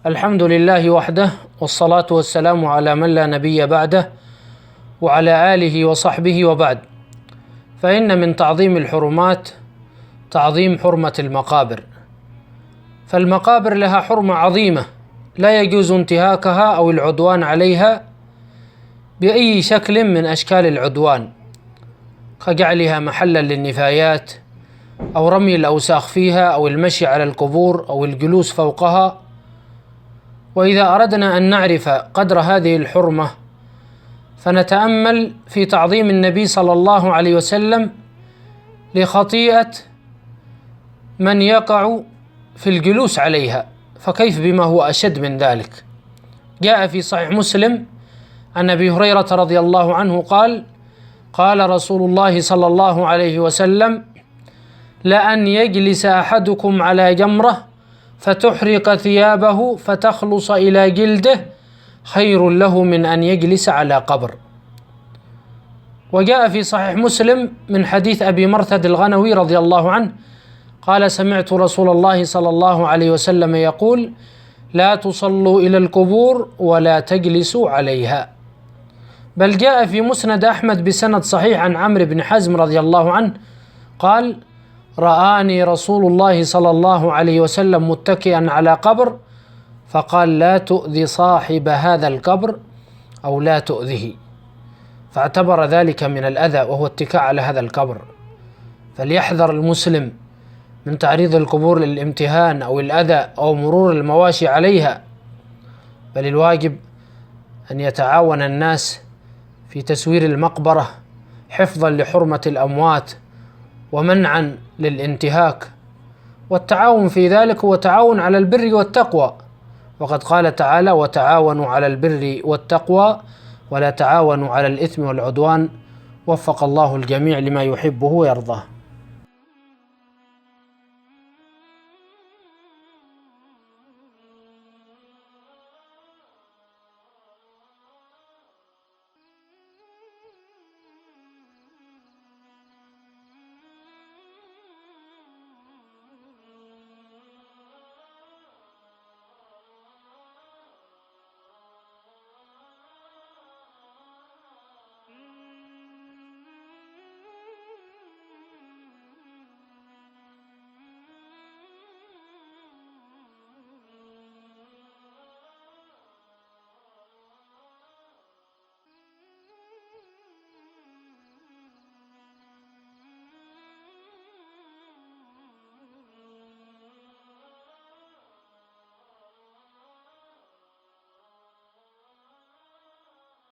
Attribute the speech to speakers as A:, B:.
A: الحمد لله وحده، والصلاة والسلام على من لا نبي بعده وعلى آله وصحبه وبعد. فإن من تعظيم الحرمات تعظيم حرمة المقابر، فالمقابر لها حرمة عظيمة لا يجوز انتهاكها أو العدوان عليها بأي شكل من أشكال العدوان، كجعلها محلا للنفايات أو رمي الأوساخ فيها أو المشي على القبور أو الجلوس فوقها. وإذا أردنا أن نعرف قدر هذه الحرمة فنتأمل في تعظيم النبي صلى الله عليه وسلم لخطيئة من يقع في الجلوس عليها، فكيف بما هو أشد من ذلك. جاء في صحيح مسلم عن أبي هريرة رضي الله عنه قال: قال رسول الله صلى الله عليه وسلم: لأن يجلس أحدكم على جمرة فتحرق ثيابه فتخلص إلى جلده خير له من أن يجلس على قبر. وجاء في صحيح مسلم من حديث أبي مرثد الغنوي رضي الله عنه قال: سمعت رسول الله صلى الله عليه وسلم يقول: لا تصلوا إلى القبور ولا تجلسوا عليها. بل جاء في مسند أحمد بسند صحيح عن عمرو بن حزم رضي الله عنه قال: رآني رسول الله صلى الله عليه وسلم متكئا على قبر فقال: لا تؤذي صاحب هذا القبر أو لا تؤذه، فاعتبر ذلك من الأذى وهو اتكاء على هذا القبر. فليحذر المسلم من تعريض القبور للامتهان أو الأذى أو مرور المواشي عليها، بل الواجب أن يتعاون الناس في تسوير المقبرة حفظا لحرمة الأموات ومنعا للانتهاك، والتعاون في ذلك هو تعاون على البر والتقوى، وقد قال تعالى: وتعاونوا على البر والتقوى ولا تعاونوا على الإثم والعدوان. وفق الله الجميع لما يحبه ويرضاه.